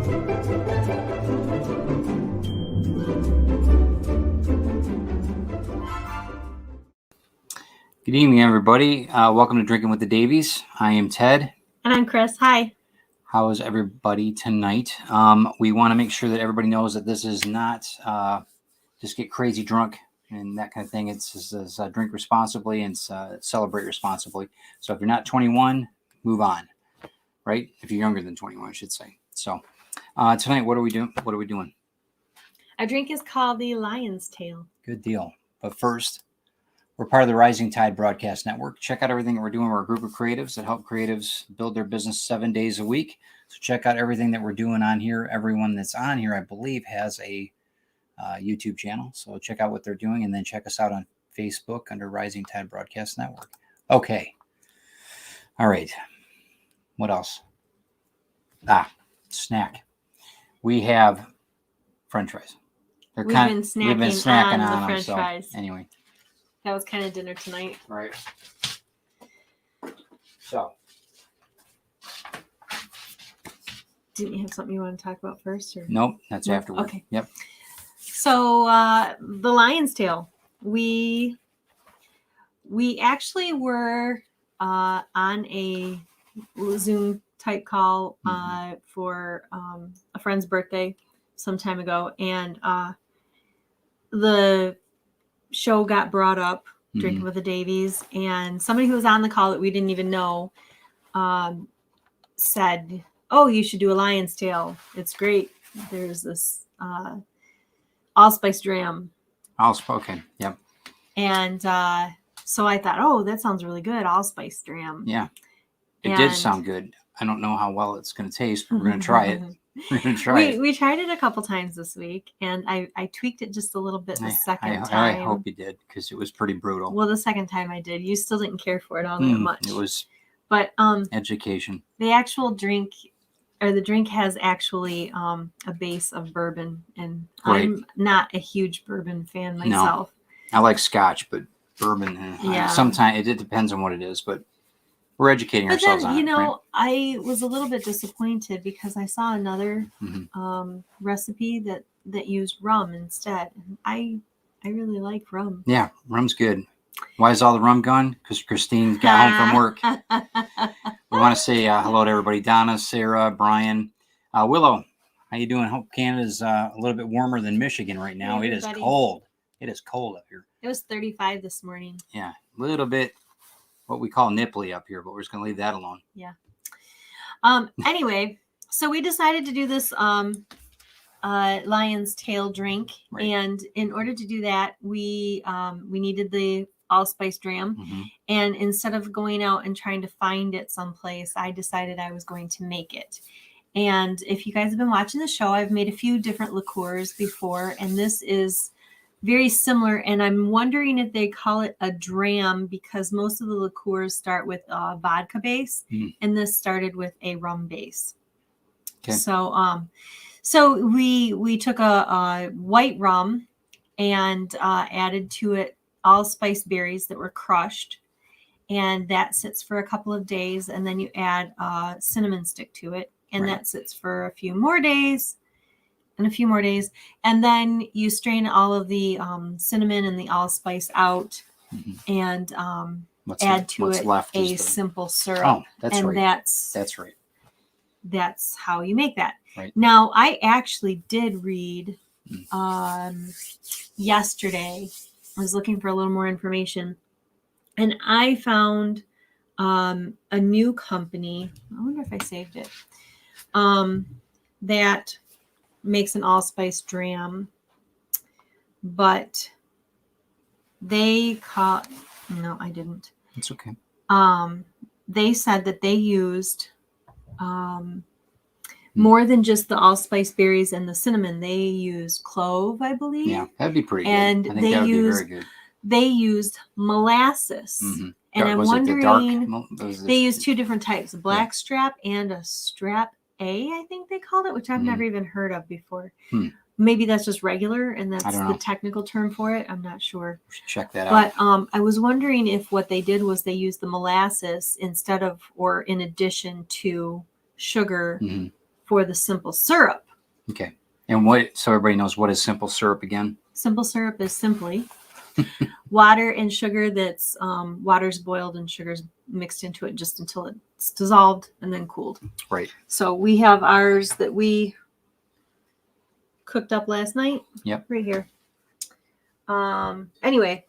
Good evening, everybody. Welcome to Drinking with the Davies. I am Ted. And I'm Chris. Hi. How is everybody tonight? We want to make sure that everybody knows that this is not just get crazy drunk and that kind of thing. It's drink responsibly and celebrate responsibly. So if you're not 21, move on, right? If you're younger than 21, I should say. So tonight, what are we doing? Our drink is called the Lion's Tail. Good deal. But first, we're part of the Rising Tide Broadcast Network. Check out everything that we're doing. We're a group of creatives that help creatives build their business 7 days a week. So check out everything that we're doing on here. Everyone that's on here, I believe, has a YouTube channel. So check out what they're doing, and then check us out on Facebook under Rising Tide Broadcast Network. Okay. All right. What else? Snack. We have French fries. We've been snacking on the French fries. Anyway. That was kind of dinner tonight. Right. So. Didn't you have something you want to talk about first? Or? Nope, that's afterward. Okay. Yep. So the Lion's Tail. We actually were on a Zoom type call for a friend's birthday some time ago, and the show got brought up, Drinkin with the Davies, and somebody who was on the call that we didn't even know said, "Oh, you should do a Lion's Tail. It's great. There's this allspice dram." Okay. Yep. And so I thought, oh, that sounds really good, allspice dram. Yeah, it did sound good. I don't know how well it's going to taste, but we're going to try it. We tried it a couple times this week, and I tweaked it just a little bit the second time. I hope you did, because it was pretty brutal. Well, the second time I did. You still didn't care for it all that much. It was education. The actual drink, or the drink, has actually a base of bourbon, and right. I'm not a huge bourbon fan myself. No, I like Scotch, but bourbon, sometimes it depends on what it is, but we're educating ourselves on it. Right? I was a little bit disappointed because I saw another recipe that used rum instead. And I really like rum. Yeah, rum's good. Why is all the rum gone? Because Christine got home from work. We want to say hello to everybody. Donna, Sarah, Brian, Willow. How you doing? Hope Canada's a little bit warmer than Michigan right now. Hey, it is cold. It is cold up here. It was 35 this morning. Yeah, a little bit what we call nipply up here, but we're just going to leave that alone. Yeah. Anyway, so we decided to do this Lion's Tail drink. Right. And in order to do that, we needed the allspice dram. And instead of going out and trying to find it someplace, I decided I was going to make it. And if you guys have been watching the show, I've made a few different liqueurs before, and this is very similar, and I'm wondering if they call it a dram because most of the liqueurs start with a vodka base, and this started with a rum base. Okay. So we took a white rum and added to it allspice berries that were crushed, and that sits for a couple of days, and then you add a cinnamon stick to it, and that sits for a few more days. And a few more days, and then you strain all of the cinnamon and the allspice out, and add to it a simple syrup. Oh, that's right. That's right. That's how you make that. Right. Now, I actually did read yesterday. I was looking for a little more information, and I found a new company. I wonder if I saved it. That makes an allspice dram, but no, I didn't. It's okay. They said that they used more than just the allspice berries and the cinnamon. They used clove, I believe. Yeah, that'd be pretty good. And I think that would be very good. They used molasses. And I'm wondering, they used two different types, a black strap and a strap A, I think they called it, which I've never even heard of before. Maybe that's just regular, and that's the technical term for it. I'm not sure. We should check that out. But I was wondering if what they did was they used the molasses instead of, or in addition to sugar for the simple syrup. Okay. And so everybody knows, what is simple syrup again? Simple syrup is simply water and sugar that's water's boiled and sugar's mixed into it just until it's dissolved and then cooled. Right. So we have ours that we cooked up last night. Yep. Right here. Anyway,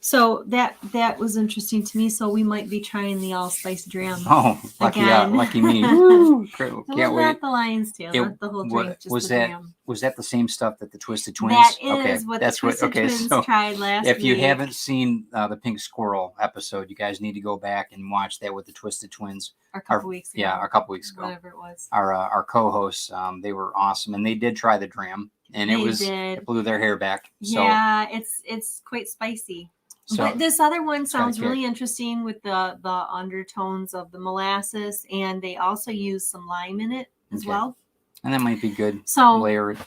so that was interesting to me. So we might be trying the allspice dram. Oh, lucky me. Woo! Can't wait. wait. Not the lion's tail, not the whole drink, just the dram. Was that the same stuff that the Twisted Twins? That is what the Twisted Twins tried last week. If you haven't seen the Pink Squirrel episode, you guys need to go back and watch that with the Twisted Twins. A couple weeks ago. Yeah, a couple weeks ago. Whatever it was. Our co-hosts, they were awesome, and they did try the dram, and it blew their hair back. So, yeah, it's quite spicy. So, but this other one sounds really interesting with the undertones of the molasses, and they also use some lime in it as well. And that might be good. So layer it.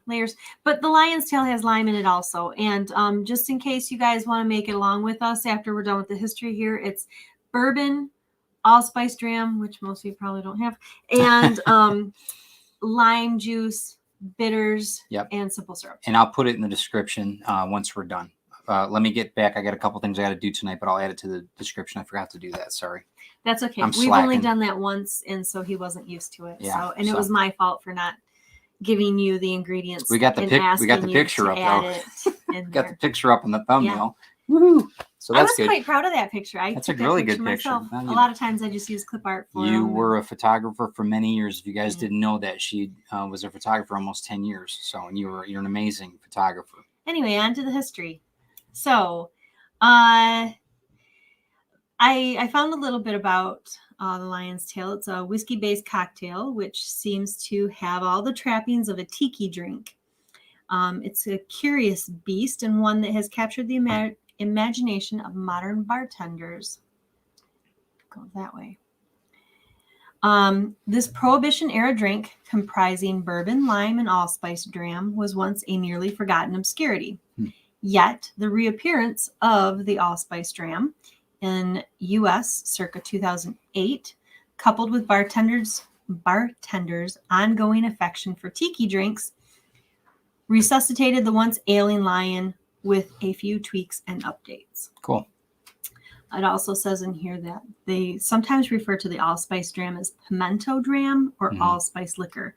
Layers. But the lion's tail has lime in it also. And just in case you guys want to make it along with us after we're done with the history here, it's bourbon, allspice dram, which most of you probably don't have, and lime juice, bitters, and simple syrup. And I'll put it in the description once we're done. Let me get back. I got a couple things I got to do tonight, but I'll add it to the description. I forgot to do that. Sorry. That's okay. We've only done that once, and so he wasn't used to it. Yeah, it was my fault for not giving you the ingredients. We got the picture up though. Got the picture up on the thumbnail. Yeah. Woohoo! So that's good. I was quite proud of that picture. That's a really good picture. A lot of times I just use clip art for You were a photographer for many years. If you guys didn't know that, she was a photographer almost 10 years. So, and you're an amazing photographer. Anyway, on to the history. So, I found a little bit about the lion's tail. It's a whiskey-based cocktail, which seems to have all the trappings of a tiki drink. It's a curious beast and one that has captured the imagination of modern bartenders. Go that way. This Prohibition-era drink, comprising bourbon, lime, and allspice dram, was once a nearly forgotten obscurity. Yet, the reappearance of the allspice dram in U.S. circa 2008, coupled with bartenders' ongoing affection for tiki drinks, resuscitated the once ailing lion with a few tweaks and updates. Cool. It also says in here that they sometimes refer to the allspice dram as pimento dram or allspice liquor.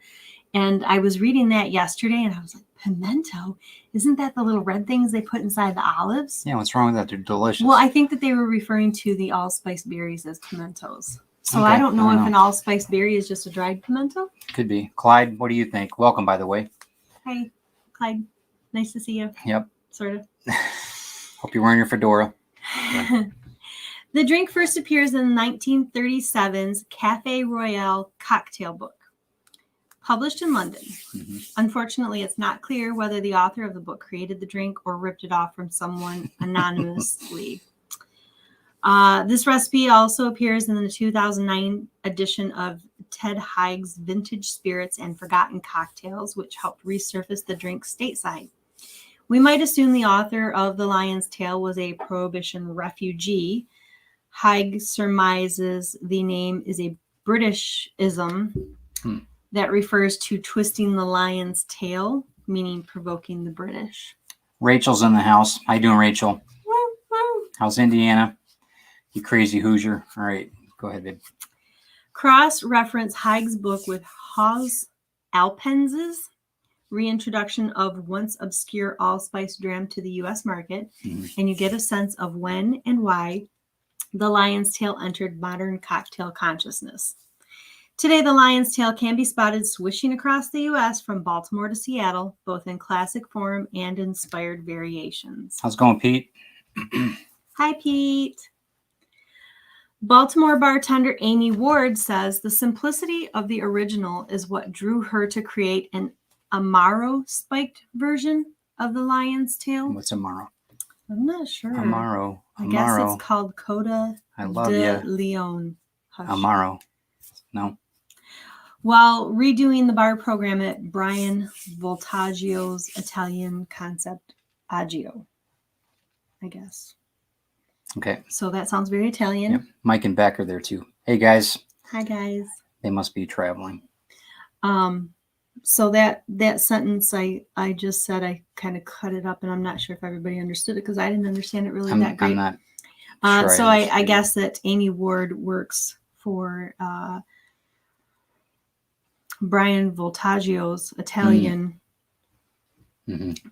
And I was reading that yesterday, and I was like, pimento? Isn't that the little red things they put inside the olives? Yeah, what's wrong with that? They're delicious. Well, I think that they were referring to the allspice berries as pimentos. So I don't know if an allspice berry is just a dried pimento. Could be. Clyde, what do you think? Welcome, by the way. Hi, Clyde. Nice to see you. Yep. Sort of. Hope you're wearing your fedora. Yeah. The drink first appears in 1937's Cafe Royale cocktail book, published in London. Unfortunately, it's not clear whether the author of the book created the drink or ripped it off from someone anonymously. This recipe also appears in the 2009 edition of Ted Haig's Vintage Spirits and Forgotten Cocktails, which helped resurface the drink stateside. We might assume the author of The Lion's Tail was a Prohibition refugee. Haig surmises the name is a Britishism that refers to twisting the lion's tail, meaning provoking the British. Rachel's in the house. How you doing, Rachel? How's Indiana? You crazy Hoosier. All right, go ahead, babe. Cross-reference Haig's book with Haas Alpenz's reintroduction of once obscure allspice dram to the U.S. market, and you get a sense of when and why the lion's tail entered modern cocktail consciousness. Today, the lion's tail can be spotted swishing across the U.S. from Baltimore to Seattle, both in classic form and inspired variations. How's it going, Pete? Hi, Pete. Baltimore bartender Amy Ward says the simplicity of the original is what drew her to create an Amaro spiked version of the lion's tail. What's Amaro? I'm not sure. Amaro. I guess it's called Coda de Leon. Hush. Amaro. No. While redoing the bar program at Brian Voltaggio's Italian concept Agio, I guess. Okay. So that sounds very Italian. Yep. Mike and Beck are there too. Hey, guys. Hi, guys. They must be traveling. So that sentence I just said, I kind of cut it up, and I'm not sure if everybody understood it because I didn't understand it really that great. I'm not sure. So I guess that Amy Ward works for Brian Voltaggio's Italian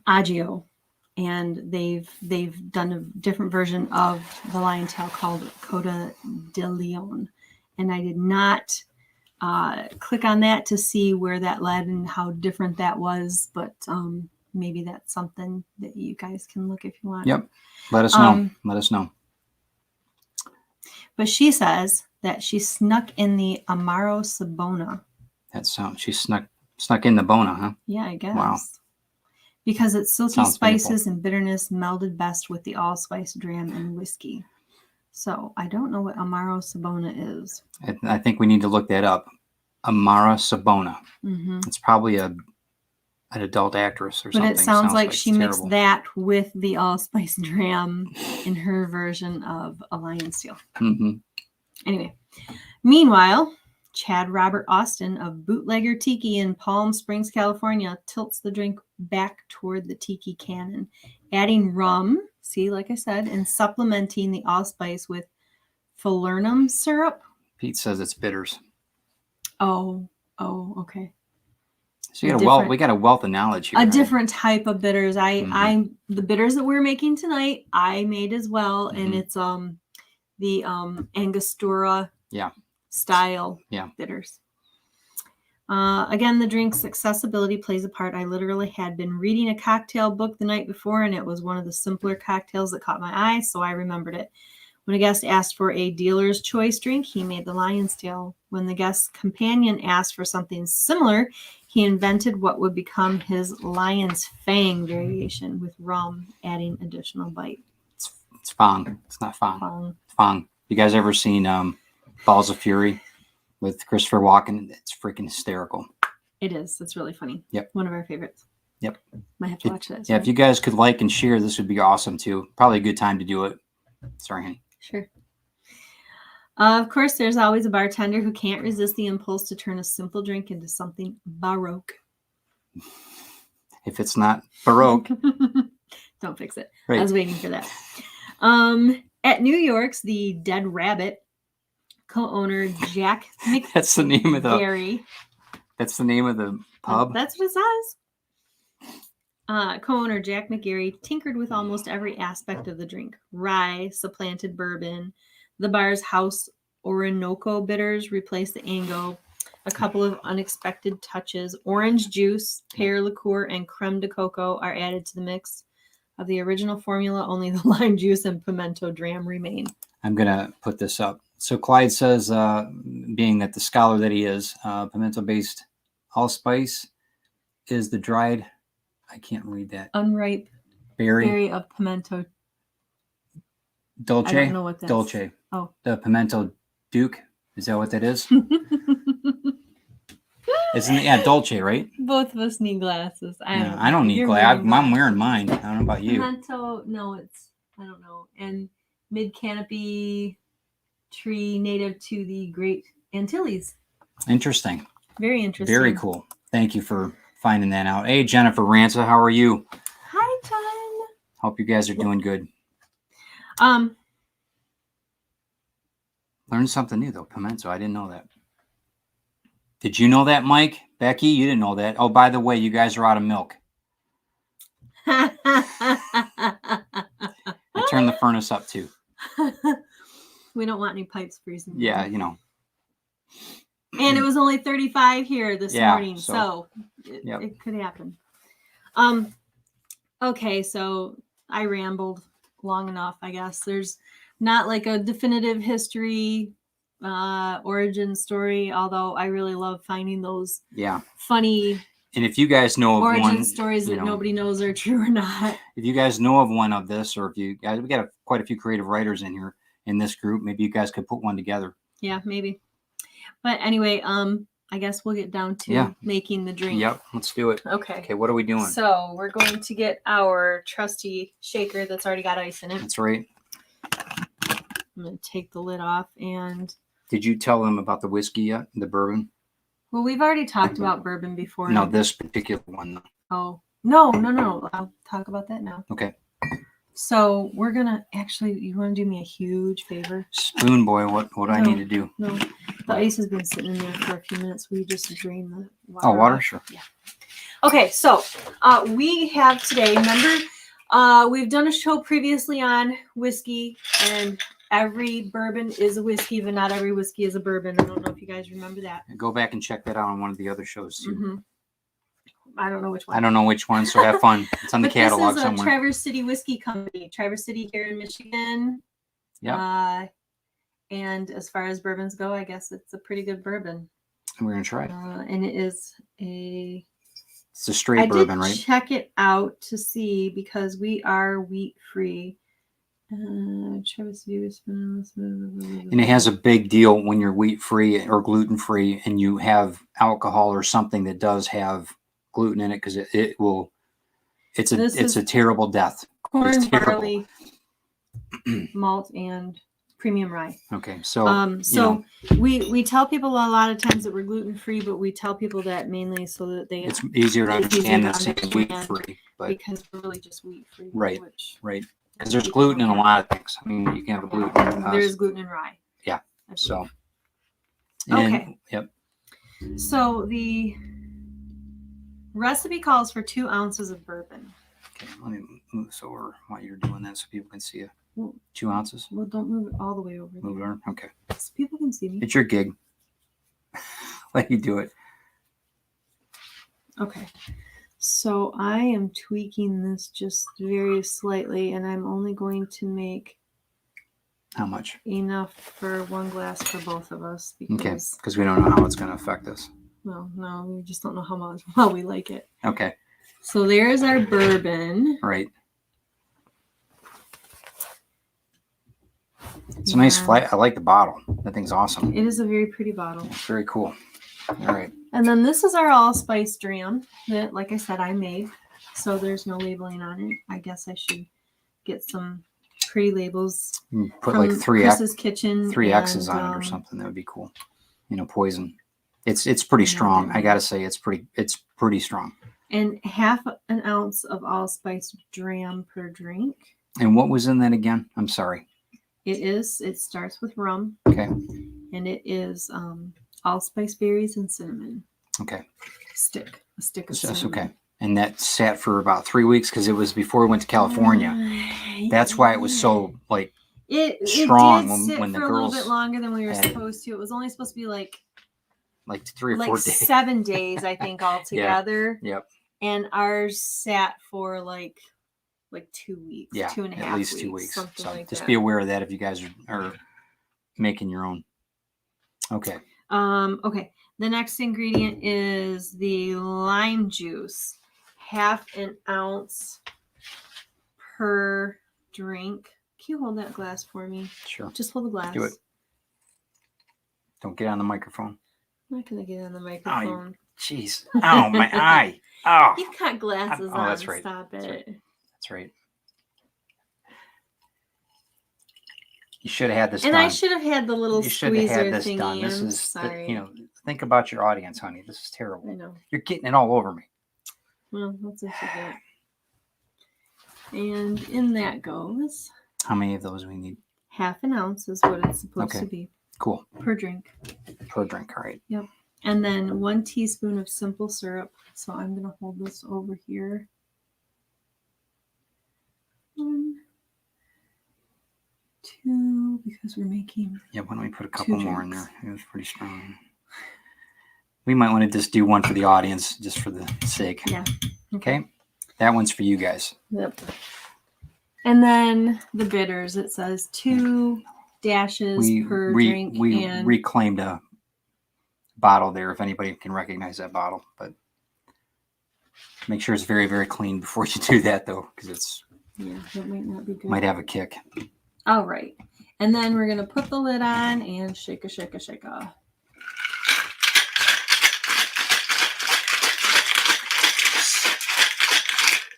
Agio, and they've done a different version of the lion tail called Coda de Leon, and I did not click on that to see where that led and how different that was, but maybe that's something that you guys can look if you want. Yep, let us know. Let us know. But she says that she snuck in the Amaro Sabona. That sounds. She snuck in the Bona, huh? Yeah, I guess. Wow. Because its silky Sounds spices painful. and bitterness melded best with the allspice dram and whiskey. So I don't know what Amaro Sabona is. I think we need to look that up. Amara Sabona. Mm-hmm. It's probably an adult actress or something. But it sounds like she mixed terrible. that with the allspice dram in her version of a lion's tail. Mm-hmm. Anyway, meanwhile, Chad Robert Austin of Bootlegger Tiki in Palm Springs, California, tilts the drink back toward the tiki cannon, adding rum, see, like I said, and supplementing the allspice with falernum syrup. Pete says it's bitters. Oh, okay. So we got a wealth of knowledge here. A different type of bitters. The bitters that we're making tonight, I made as well, and it's the Angostura style bitters. Again, the drink's accessibility plays a part. I literally had been reading a cocktail book the night before, and it was one of the simpler cocktails that caught my eye, so I remembered it. When a guest asked for a dealer's choice drink, he made the lion's tail. When the guest's companion asked for something similar, he invented what would become his lion's fang variation with rum, adding additional bite. It's fang. It's not fang. Fang. You guys ever seen Balls of Fury with Christopher Walken? It's freaking hysterical. It is. It's really funny. Yep. One of our favorites. Yep. Might have to watch that. Yeah, if you guys could like and share, this would be awesome too. Probably a good time to do it. Sorry, honey. Sure. Of course, there's always a bartender who can't resist the impulse to turn a simple drink into something baroque. If it's not baroque, don't fix it. Right. I was waiting for that. At New York's The Dead Rabbit, co-owner Jack McGarry. That's the name of the pub. That's what it says. Co-owner Jack McGarry tinkered with almost every aspect of the drink. Rye supplanted bourbon. The bar's house Orinoco bitters replaced the Ango. A couple of unexpected touches. Orange juice, pear liqueur, and creme de coco are added to the mix. Of the original formula, only the lime juice and pimento dram remain. I'm going to put this up. So Clyde says, being that the scholar that he is, pimento-based allspice is the dried, I can't read that. Unripe berry of pimento. Dolce? I don't know what that is. Dolce. Oh. The pimento duke. Is that what that is? Isn't it? Yeah, Dolce, right? Both of us need glasses. I don't need glasses. I'm wearing mine. I don't know about you. Pimento, no, I don't know. And mid-canopy tree native to the Great Antilles. Interesting. Very interesting. Very cool. Thank you for finding that out. Hey, Jennifer Ranza, how are you? Hi, John. Hope you guys are doing good. Learned something new though, pimento. I didn't know that. Did you know that, Mike? Becky, you didn't know that. Oh, by the way, you guys are out of milk. I turned the furnace up too. We don't want any pipes freezing. Yeah, you know. And it was only 35 here this morning, so it could happen. Okay, so I rambled long enough, I guess. There's not like a definitive history origin story, although I really love finding those funny and if you guys know of origin stories that nobody knows are true or not. If you guys know of one of this, or if you guys, we got quite a few creative writers in here in this group, maybe you guys could put one together. Yeah, maybe. But anyway, I guess we'll get down to making the drink. Yep, let's do it. Okay, what are we doing? So we're going to get our trusty shaker that's already got ice in it. That's right. I'm going to take the lid off and... Did you tell them about the whiskey yet, the bourbon? Well, we've already talked about bourbon before. No, this particular one. Oh, no. I'll talk about that now. Okay. So we're gonna actually. You want to do me a huge favor? Spoon boy, what do I need to do? No, the ice has been sitting in there for a few minutes. We just drain the water. Oh, water, off. sure. Yeah. Okay, so we have today. Remember, we've done a show previously on whiskey, and every bourbon is a whiskey, but not every whiskey is a bourbon. I don't know if you guys remember that. Go back and check that out on one of the other shows too. Mm-hmm. I don't know which one. I don't know which one, so have fun. It's on the catalog this is somewhere. Traverse City Whiskey Company, Traverse City here in Michigan. Yeah. And as far as bourbons go, I guess it's a pretty good bourbon. And we're gonna try it. And it is a. It's a straight bourbon, right? Check it out to see because we are wheat free. Traverse City And it has a big deal when you're wheat free or gluten free, and you have alcohol or something that does have gluten in it, because it will. It's a terrible death. Corn, barley, malt, and premium rye. Okay, so we tell people a lot of times that we're gluten free, but we tell people that mainly so that it's easier to understand this wheat free, but because we're really just wheat free. Right, right. Because there's gluten in a lot of things. I mean, you can have gluten. There's gluten in rye. Yeah. So. Okay. Yep. So the recipe calls for 2 ounces of bourbon. Okay, let me move this over while you're doing that so people can see it. 2 ounces? Well, don't move it all the way over. Move it on? Okay. So people can see me. It's your gig. Let you do it. Okay. So I am tweaking this just very slightly, and I'm only going to make how much? Enough for 1 glass for both of us. Because we don't know how it's going to affect us. Well, no, we just don't know how well we like it. Okay. So there's our bourbon. Right. It's a nice flat. I like the bottle. That thing's awesome. It is a very pretty bottle. It's very cool. All right. And then this is our allspice dram that, like I said, I made. So there's no labeling on it. I guess I should get some pretty labels. Put like Chris's Kitchen. 3 X's on it or something. That would be cool. Poison. It's pretty strong. I gotta say, it's pretty strong. And half an ounce of allspice dram per drink. And what was in that again? I'm sorry. It starts with rum. Okay. And it is allspice berries and cinnamon. Okay. A stick of cinnamon. That's okay. And that sat for about 3 weeks because it was before we went to California. That's why it was so strong it did sit when the for girls a little bit longer than we were supposed to. It was only supposed to be like 3 or 4 days. 7 days, I think, altogether. Yeah. Yep. And ours sat for like 2 weeks. Yeah, 2.5 at least weeks, 2 weeks. Something like just that. be aware of that if you guys are making your own. Okay. Okay. The next ingredient is the lime juice. Half an ounce per drink. Can you hold that glass for me? Sure. Just hold the glass. Do it. Don't get on the microphone. I'm not going to get on the microphone. Jeez. Oh, my eye. Oh. You've got glasses on. That's right. Stop it. That's right. You should have had this and done. I should have had the little squeezer thingy. Done. This I'm is, sorry. think about your audience, honey. This is terrible. I know. You're getting it all over me. Well, that's what you get. And in that goes. How many of those we need? Half an ounce is what it's supposed to be. Cool. Per drink. Per drink, all right. Yep. And then 1 teaspoon of simple syrup. So I'm going to hold this over here. 1, 2, because we're making. Yeah, why don't we put a couple more in there? It was pretty strong. We might want to just do one for the audience, just for the sake. Yeah. Okay. That one's for you guys. Yep. And then the bitters. It says 2 dashes per drink. We reclaimed a bottle there, if anybody can recognize that bottle. But make sure it's very, very clean before you do that, though, because that might not be good. Might have a kick. All right. And then we're going to put the lid on and shake.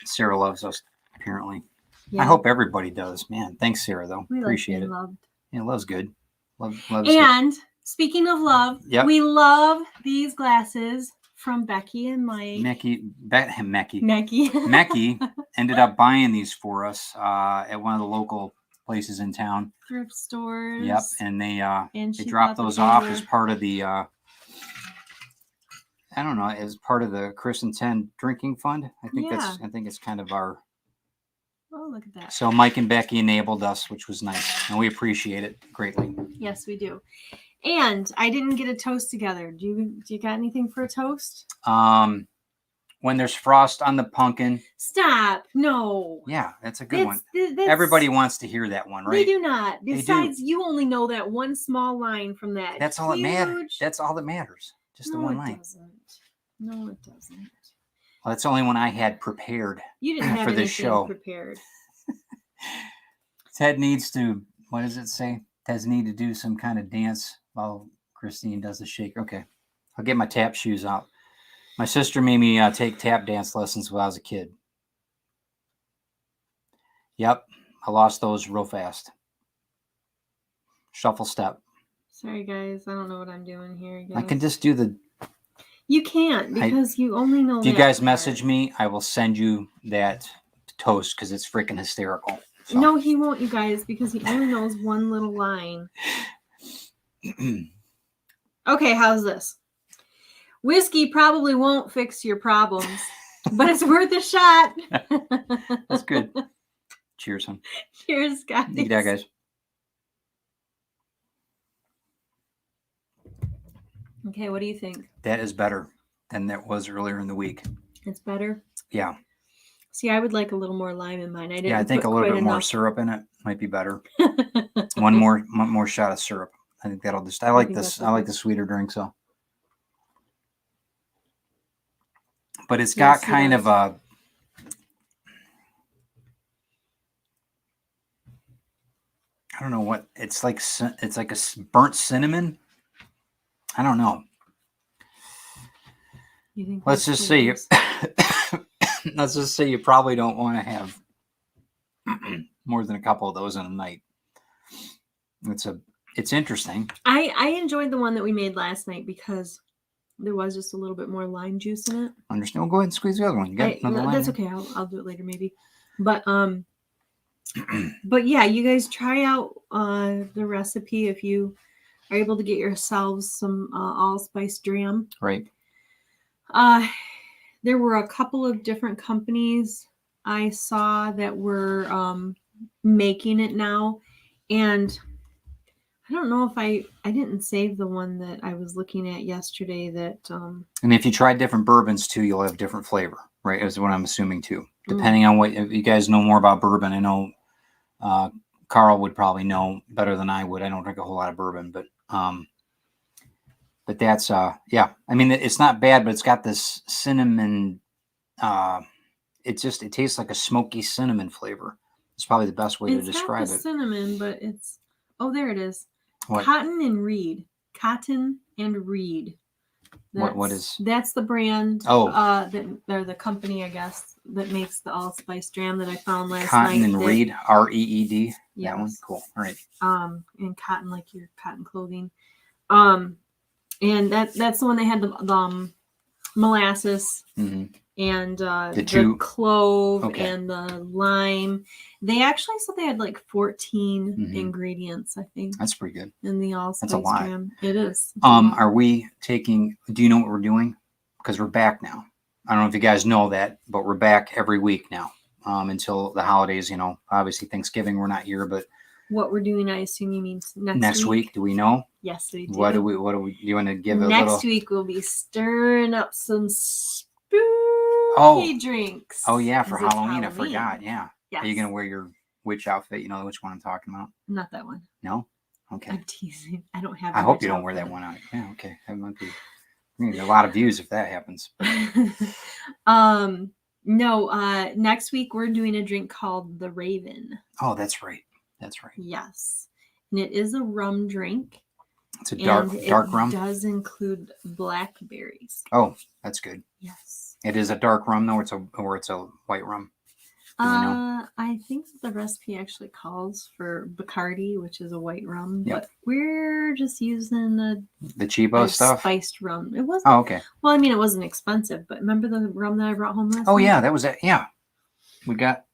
Sarah loves us, apparently. Yeah. I hope everybody does. Man, thanks, Sarah, though. We appreciate like it. loved. Yeah, love's good. Love and good. Speaking of love, Yep. we love these glasses from Becky and Mike. Mecky Mecky ended up buying these for us at one of the local places in town. Thrift stores. Yep, and they dropped those off as part of the I don't know, as part of the Chris and 10 drinking fund. I think it's kind of our. Oh, look at that. So Mike and Becky enabled us, which was nice, and we appreciate it greatly. Yes, we do. And I didn't get a toast together. Do you got anything for a toast? When there's frost on the pumpkin. Stop. No. Yeah, that's a good one. Everybody wants to hear that one, right? They do not. Besides, you only know that one small line from that. That's all that matters. That's all that matters. Just the one line. No, it doesn't. Well, that's the only one I had prepared. You didn't have for this show prepared. Ted needs to. What does it say? Ted's need to do some kind of dance while Christine does the shake. Okay, I'll get my tap shoes out. My sister made me take tap dance lessons when I was a kid. Yep, I lost those real fast. Shuffle step. Sorry, guys. I don't know what I'm doing here. I can just do the. You can't because you only know. If you guys message me, I will send you that toast because it's freaking hysterical. So. No, he won't, you guys, because he only knows one little line. Okay, how's this? Whiskey probably won't fix your problems, but it's worth a shot. That's good. Cheers, hon. Cheers, guys. Eat that, guys. Okay, what do you think? That is better than that was earlier in the week. It's better? Yeah. See, I would like a little more lime in mine. I think a little bit more syrup in it might be better. one more shot of syrup. I think that'll just. I like this. I like the sweeter drink, so. But it's got kind of a. I don't know what it's like. It's like a burnt cinnamon. I don't know. You think let's just say you probably don't want to have more than a couple of those in a night. It's interesting. I enjoyed the one that we made last night because there was just a little bit more lime juice in it. Understand? Well, go ahead and squeeze the other one. You got another line? That's okay. I'll do it later maybe. But but yeah, you guys try out the recipe if you are able to get yourselves some allspice dram. Right. There were a couple of different companies I saw that were making it now, and I don't know if I didn't save the one that I was looking at yesterday. That and if you try different bourbons too, you'll have different flavor, right? Is what I'm assuming too. Depending on what, if you guys know more about bourbon, I know Carl would probably know better than I would. I don't drink a whole lot of bourbon, but that's yeah. I mean, it's not bad, but it's got this cinnamon. It tastes like a smoky cinnamon flavor. It's probably the best way to describe it. Cinnamon, but it's there it is. What? Cotton and Reed. Cotton and Reed. What is? That's the brand. Oh, they're the company, I guess, that makes the allspice dram that I found last night. Cotton and Reed, REED. Yes. That one, cool. All right. And cotton, like your cotton clothing. And that's the one they had the molasses and the clove and the lime. They actually said they had like 14 ingredients, I think. That's pretty good. In the allspice That's a lot. dram. It is. Are we taking? Do you know what we're doing? Because we're back now. I don't know if you guys know that, but we're back every week now until the holidays. You know, obviously Thanksgiving we're not here, but what we're doing, I assume you mean next week. Do we know? Yes, we do. What do we? Do you want to give a next little? Week we'll be stirring up some spooky drinks. Oh yeah, for Halloween. I forgot. Yeah. Yes. Are you gonna wear your witch outfit? You know which one I'm talking about? Not that one. No. Okay. I'm teasing. I don't have. I hope you don't wear that one out. Yeah. Okay. That might be. A lot of views if that happens. No. Next week we're doing a drink called the Raven. Oh, that's right. That's right. Yes, and it is a rum drink. It's a dark rum. It does include blackberries. Oh, that's good. Yes. It is a dark rum though, or it's a white rum. Do we know? I think the recipe actually calls for Bacardi, which is a white rum, Yep. but we're just using The cheapo stuff? spiced rum. It wasn't. Oh, okay. Well, I mean, it wasn't expensive, but remember the rum that I brought home last Oh, night? yeah, that was it. Yeah.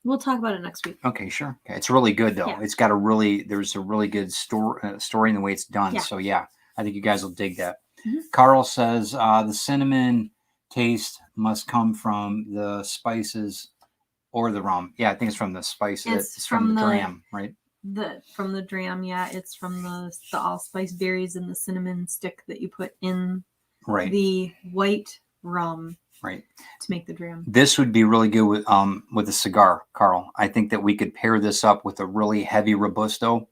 We'll talk about it next week. Okay, sure. Okay. It's really good, though. Yeah. It's got there's a really good story in the way it's done. Yeah. So, yeah, I think you guys will dig that. Mhm. Carl says the cinnamon taste must come from the spices or the rum. Yeah, I think it's from the spices. It's from the dram, right? From the dram, yeah. It's from the allspice berries and the cinnamon stick that you put in the white rum. Right. To make the dram. This would be really good with a cigar, Carl. I think that we could pair this up with a really heavy Robusto.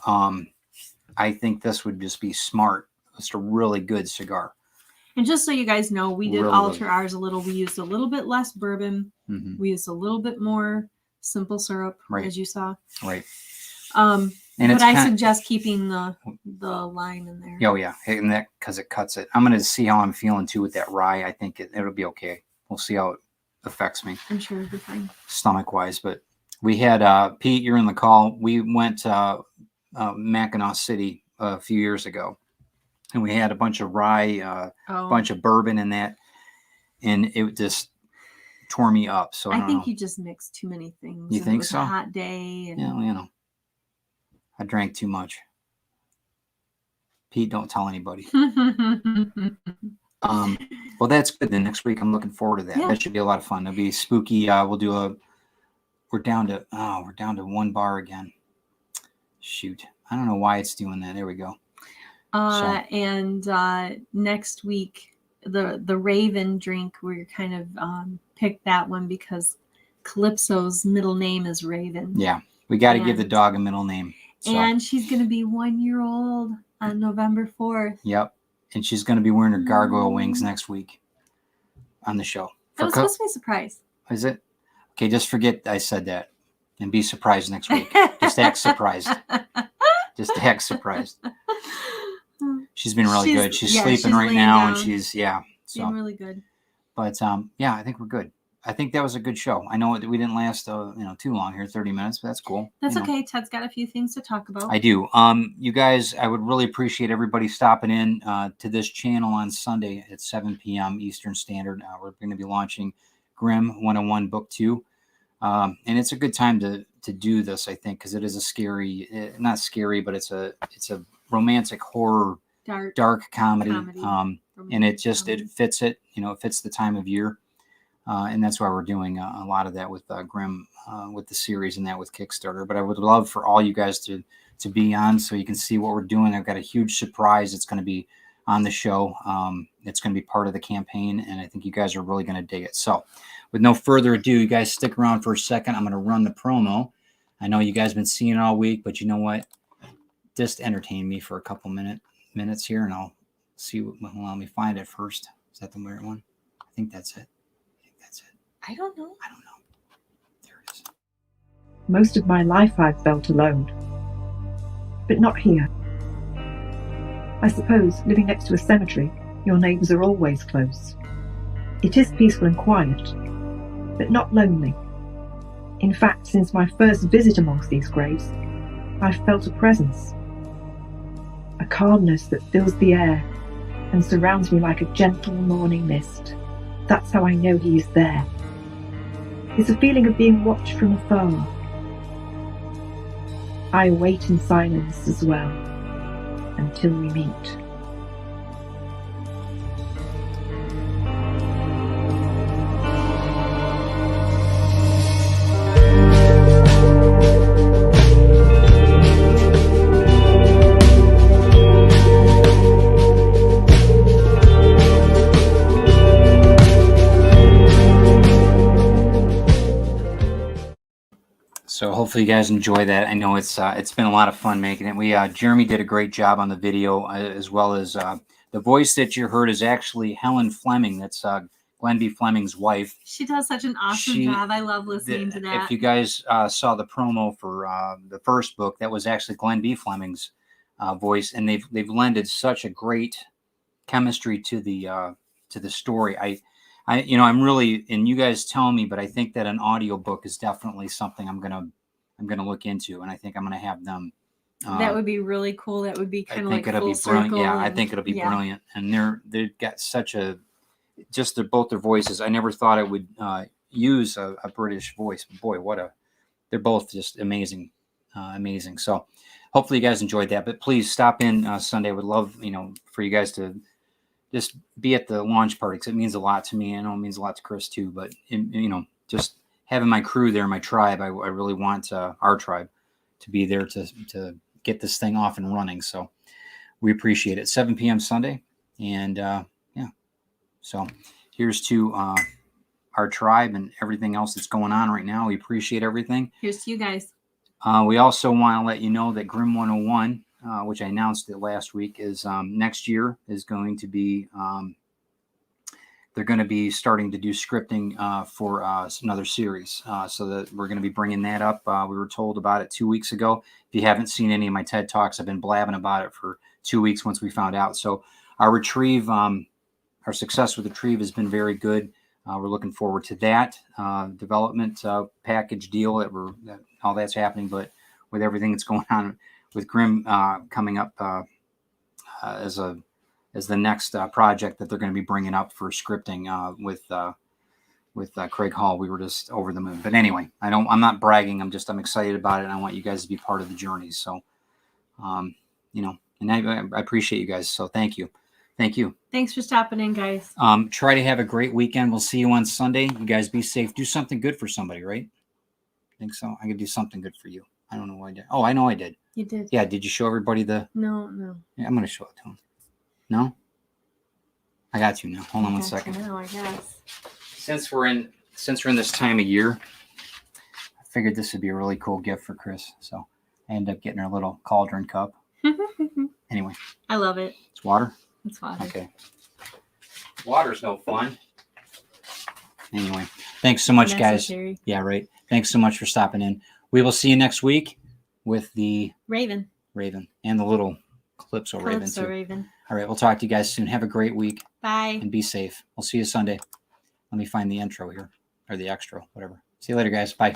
I think this would just be smart. It's a really good cigar. And just so you guys know, we did alter ours a little. We used a little bit less bourbon. Mm-hmm. We used a little bit more simple syrup, as you saw. Right. But I suggest keeping the lime in there. Oh, yeah. And that, because it cuts it. I'm going to see how I'm feeling, too, with that rye. I think it'll be okay. We'll see how it affects me. I'm sure it'll be fine. Stomach-wise. But we had, Pete, you're in the call. We went to Mackinac City a few years ago. And we had a bunch of rye, a bunch of bourbon in that. And it just tore me up. So I think you just mixed too many things. You think so? It was a hot day. And... Yeah, well, you know. I drank too much. Pete, don't tell anybody. Well, that's good. Then next week, I'm looking forward to that. Yeah. That should be a lot of fun. It'll be spooky. We're down to one bar again. Shoot. I don't know why it's doing that. There we go. And next week, the Raven drink, we're kind of picked that one because Calypso's middle name is Raven. Yeah. We got to give the dog a middle name. So. And she's going to be 1 year old on November 4th. Yep. And she's going to be wearing her gargoyle wings next week on the show. That was supposed to be a surprise. Is it? Okay, just forget I said that and be surprised next week. Just act surprised. Just act surprised. She's been really good. She's sleeping right now, and she's doing really good. But I think we're good. I think that was a good show. I know we didn't last too long here, 30 minutes, but that's cool. That's okay. Ted's got a few things to talk about. I do. You guys, I would really appreciate everybody stopping in to this channel on Sunday at 7 p.m. Eastern Standard. We're going to be launching Grimm 101 Book 2. And it's a good time to do this, I think, because it is a scary, not scary, but it's a romantic horror, dark comedy. And it fits it. It fits the time of year. And that's why we're doing a lot of that with Grimm, with the series and that with Kickstarter. But I would love for all you guys to be on so you can see what we're doing. I've got a huge surprise. It's going to be on the show. It's going to be part of the campaign, and I think you guys are really going to dig it. So with no further ado, you guys stick around for a second. I'm going to run the promo. I know you guys have been seeing it all week, but you know what? Just entertain me for a couple minutes here, and I'll see what will allow me find it first. Is that the weird one? I think that's it. I don't know. There it is. Most of my life I've felt alone. But not here. I suppose, living next to a cemetery, your neighbours are always close. It is peaceful and quiet, but not lonely. In fact, since my first visit amongst these graves, I've felt a presence. A calmness that fills the air and surrounds me like a gentle morning mist. That's how I know he is there. It's a feeling of being watched from afar. I wait in silence as well, until we meet. So hopefully you guys enjoy that. I know it's been a lot of fun making it. Jeremy did a great job on the video, as well as the voice that you heard is actually Helen Fleming. That's Glenn B. Fleming's wife. She does such an awesome job. I love listening to that. If you guys saw the promo for the first book, that was actually Glenn B. Fleming's voice, and they've lended such a great chemistry to the story. I'm really, and you guys tell me, but I think that an audiobook is definitely something I'm gonna look into, and I think I'm gonna have them. That would be really cool. That would be kind of like it'll full be brilliant. circle. Yeah, I think it'll be brilliant, and they've got such a both their voices. I never thought I would use a British voice. Boy, they're both just amazing, amazing. So hopefully you guys enjoyed that. But please stop in Sunday. I would love for you guys to just be at the launch party, because it means a lot to me. I know it means a lot to Chris too. But just having my crew there, my tribe. I really want our tribe to be there to get this thing off and running. So we appreciate it. 7 p.m. Sunday, and so here's to our tribe and everything else that's going on right now. We appreciate everything. Here's to you guys. We also want to let you know that Grim 101, which I announced it last week, is next year is going to be, they're going to be starting to do scripting for another series. So that we're going to be bringing that up. We were told about it 2 weeks ago. If you haven't seen any of my TED Talks, I've been blabbing about it for 2 weeks once we found out. So our retrieve, our success with retrieve has been very good. We're looking forward to that development package deal that all that's happening. But with everything that's going on with Grim coming up as the next project that they're going to be bringing up for scripting with Craig Hall, we were just over the moon. But anyway, I'm not bragging. I'm excited about it, and I want you guys to be part of the journey. So, and I appreciate you guys. So thank you. Thank you. Thanks for stopping in, guys. Try to have a great weekend. We'll see you on Sunday. You guys be safe. Do something good for somebody, right? I think so. I could do something good for you. I don't know what I did. Oh, I know I did. You did. Yeah. Did you show everybody the? No. Yeah, I'm going to show it to them. No? I got you now. Hold on one second. Now, I guess. Since we're in this time of year, I figured this would be a really cool gift for Chris. So I ended up getting her a little cauldron cup. Anyway. I love it. It's water? It's water. Okay. Water's no fun. Anyway, thanks so much, guys. Yeah, right. Thanks so much for stopping in. We will see you next week with the Raven and the little Calypso Raven too. Raven. All right, we'll talk to you guys soon. Have a great week. Bye. And be safe. We'll see you Sunday. Let me find the intro here, or the extra, whatever. See you later, guys. Bye.